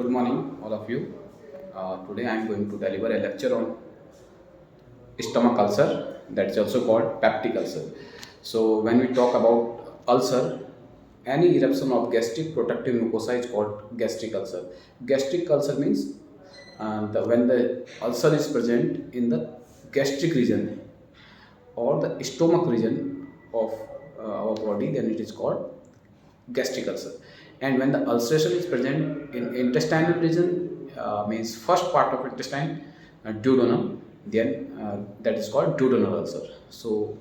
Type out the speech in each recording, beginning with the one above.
Good morning, all of you. Today I am going to deliver a lecture on stomach ulcer, that is also called peptic ulcer. So, when we talk about ulcer, any eruption of gastric protective mucosa is called gastric ulcer. Gastric ulcer means when the ulcer is present in the gastric region or the stomach region of our body, then it is called gastric ulcer. And when the ulceration is present in intestinal region, means first part of intestine, duodenum, then that is called duodenal ulcer. So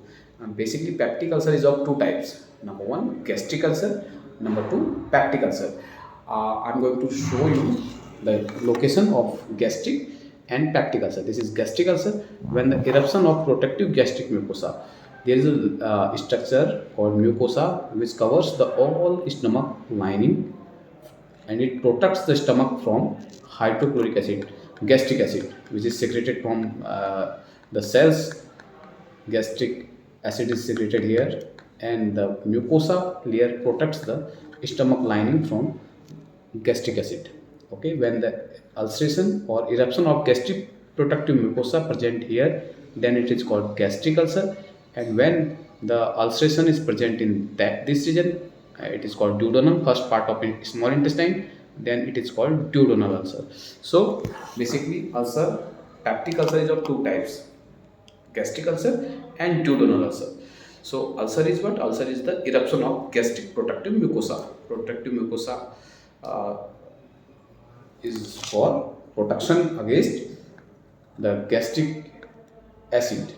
basically peptic ulcer is of two types. Number one, gastric ulcer. Number two, peptic ulcer. I'm going to show you the location of gastric and peptic ulcer. This is gastric ulcer when the eruption of protective gastric mucosa. There is a structure called mucosa which covers the all stomach lining, and it protects the stomach from hydrochloric acid, gastric acid, which is secreted from the cells. Gastric acid is secreted here, and the mucosa layer protects the stomach lining from gastric acid. Okay, when the ulceration or eruption of gastric protective mucosa present here, then it is called gastric ulcer. And when the ulceration is present in this region, it is called duodenum, first part of small intestine, then it is called duodenal ulcer. So basically ulcer, peptic ulcer is of two types, gastric ulcer and duodenal ulcer. So ulcer is what? Ulcer is the eruption of gastric protective mucosa. Protective mucosa uh, is for protection against the gastric acid.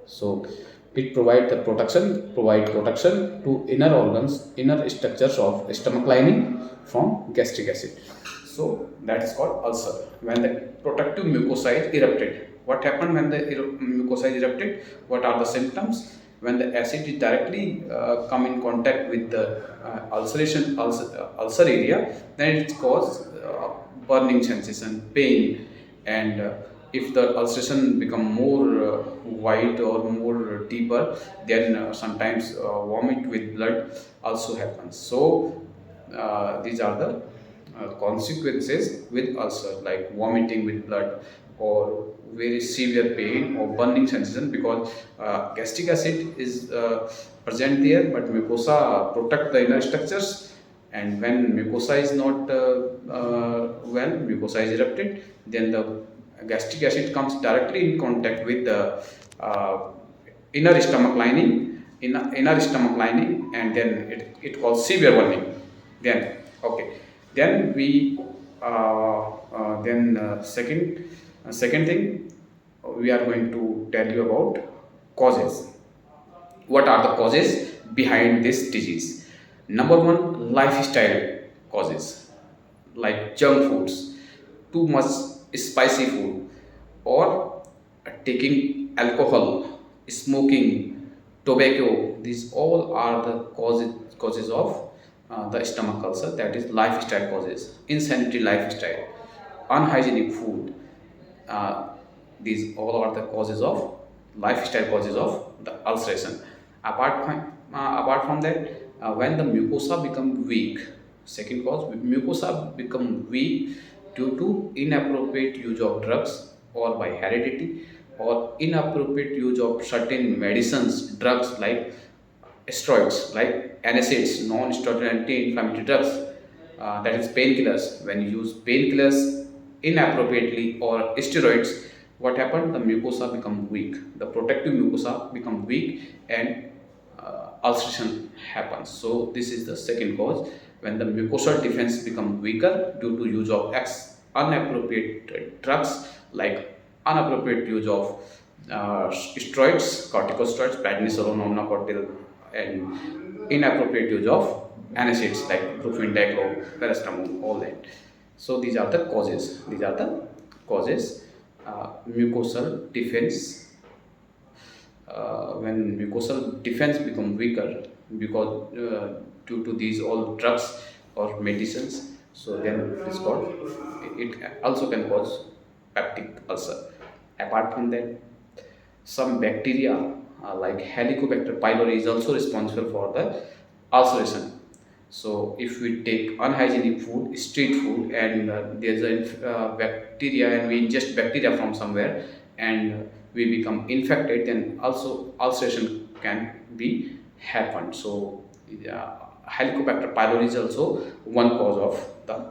So it provide protection to inner organs, inner structures of stomach lining from gastric acid. So that is called ulcer. When the protective mucosa is erupted, what happened when the mucosa is erupted? What are the symptoms? When the acid is directly come in contact with the ulcer area, then it causes burning sensation, pain, and if the ulceration become more wide or more deeper, then sometimes vomit with blood also happens. So these are the consequences with ulcer, like vomiting with blood or very severe pain or burning sensation, because gastric acid is present there, but mucosa protect the inner structures, and when mucosa is not well, mucosa is erupted, then the gastric acid comes directly in contact with the uh, inner stomach lining, and then it causes severe burning. Then okay, then we then second thing, we are going to tell you about causes. What are the causes behind this disease? Number one, lifestyle causes, like junk foods, too much spicy food, or taking alcohol, smoking, tobacco. These all are the causes of the stomach ulcer. That is lifestyle causes. Insanitary lifestyle, unhygienic food. Uh, these all are the causes of lifestyle causes of the ulceration. Apart from that, when the mucosa become weak, second cause, mucosa become weak due to inappropriate use of drugs, or by heredity, or inappropriate use of certain medicines, drugs like steroids, like NSAIDs, non-steroidal anti-inflammatory drugs, that is painkillers. When you use painkillers inappropriately or steroids, what happened? The mucosa become weak. The protective mucosa become weak, and ulceration happens. So this is the second cause, when the mucosal defense become weaker due to use of unappropriate drugs, like unappropriate use of steroids, corticosteroids, prednisolone, nomnocortil, and inappropriate use of NSAIDs like brufen, daclo, paracetamol, all that. So these are the causes. These are the causes. Mucosal defense, when mucosal defense become weaker because due to these all drugs or medicines, so then it is called, it also can cause peptic ulcer. Apart from that, some bacteria like Helicobacter pylori is also responsible for the ulceration. So if we take unhygienic food, street food, and there's a bacteria, and we ingest bacteria from somewhere, and we become infected, then also ulceration can be happened. So Helicobacter pylori is also one cause of the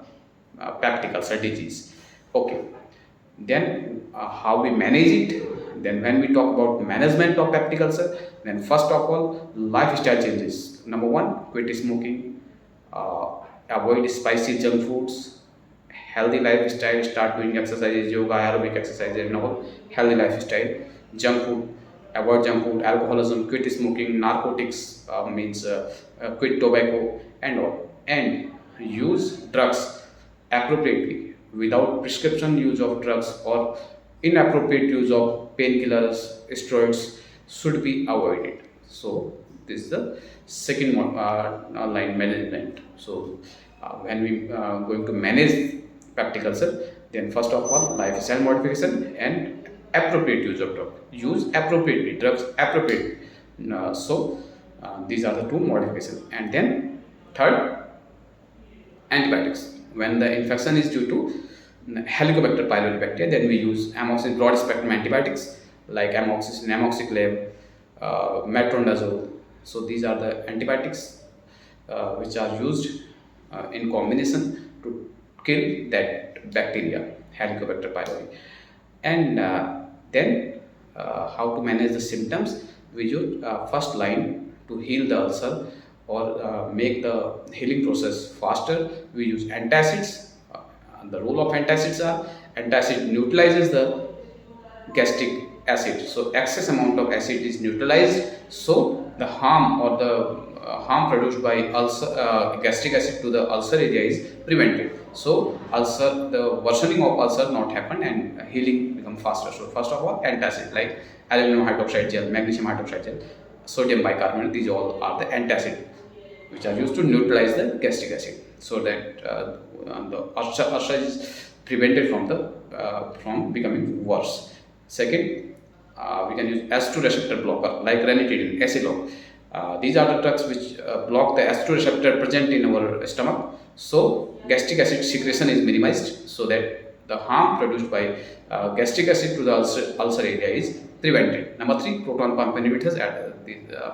peptic ulcer disease. Okay, then how we manage it? Then when we talk about management of peptic ulcer, then first of all, lifestyle changes. Number one, quit smoking, uh, avoid spicy junk foods, healthy lifestyle, start doing exercises, yoga, aerobic exercises, and all. Healthy lifestyle. Junk food, avoid junk food. Alcoholism, quit smoking. Narcotics, means quit tobacco and all. And use drugs appropriately. Without prescription use of drugs or inappropriate use of painkillers, steroids should be avoided. So this is the second line management. So when we going to manage peptic ulcer, then first of all, lifestyle modification and appropriate use of drug. Use appropriately drugs appropriately. These are the two modifications. And then third, antibiotics. When the infection is due to Helicobacter pylori bacteria, then we use amoxicillin broad spectrum antibiotics like amoxicillin, amoxiclav, metronidazole. So these are the antibiotics which are used in combination to kill that bacteria, Helicobacter pylori. And then how to manage the symptoms? We use first line to heal the ulcer or make the healing process faster. We use antacids. The role of antacids are, antacid neutralizes the gastric acid, so excess amount of acid is neutralized, so the harm or the harm produced by ulcer, gastric acid to the ulcer area is prevented. So ulcer, the worsening of ulcer not happen and healing become faster. So first of all, antacid like aluminum hydroxide gel, magnesium hydroxide gel, sodium bicarbonate, these all are the antacid which are used to neutralize the gastric acid, so that the ulcer is prevented from becoming worse. Second, we can use S2 receptor blocker like ranitidine, Acilog. These are the drugs which block the S2 receptor present in our stomach, so gastric acid secretion is minimized, so that the harm produced by gastric acid to the ulcer area is prevented. Number three, proton pump inhibitors.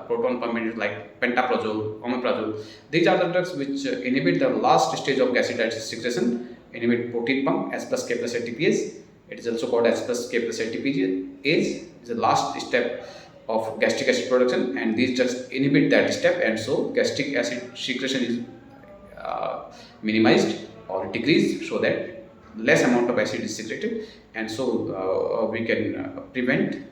Proton pump inhibitors like pantoprazole, omeprazole. These are the drugs which inhibit the last stage of gastric acid secretion, inhibit protein pump S plus K plus ATPase. It is also called S plus K plus ATPase. Is the last step of gastric acid production, and these drugs inhibit that step, and so gastric acid secretion is minimized or decreased, so that less amount of acid is secreted, and so we can prevent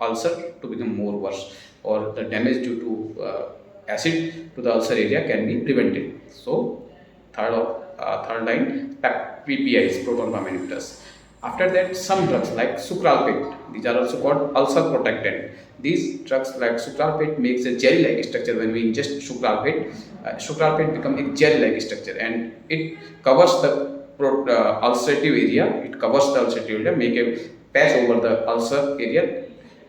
ulcer to become more worse, or the damage due to acid to the ulcer area can be prevented. So third line, PPIs, proton pump inhibitors. After that, some drugs like sucralfate, these are also called ulcer protectant. These drugs like sucralfate makes a jelly-like structure. When we ingest sucralfate, sucralfate becomes a jelly-like structure, and it covers the ulcerative area. It covers the ulcerative area, make a patch over the ulcer area,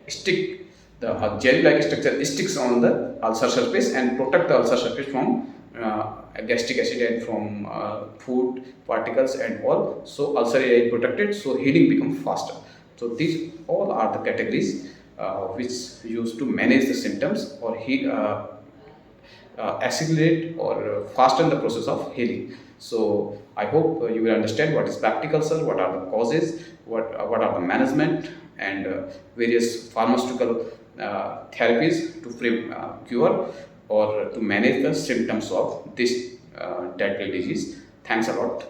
stick the jelly-like structure sticks on the ulcer surface and protect the ulcer surface from gastric acid and from food particles and all. So ulcer area is protected, so healing becomes faster. So these all are the categories which used to manage the symptoms or accelerate or fasten the process of healing. So I hope you will understand what is peptic ulcer, what are the causes, what are the management, and various pharmaceutical therapies to cure or to manage the symptoms of this deadly disease. Thanks a lot.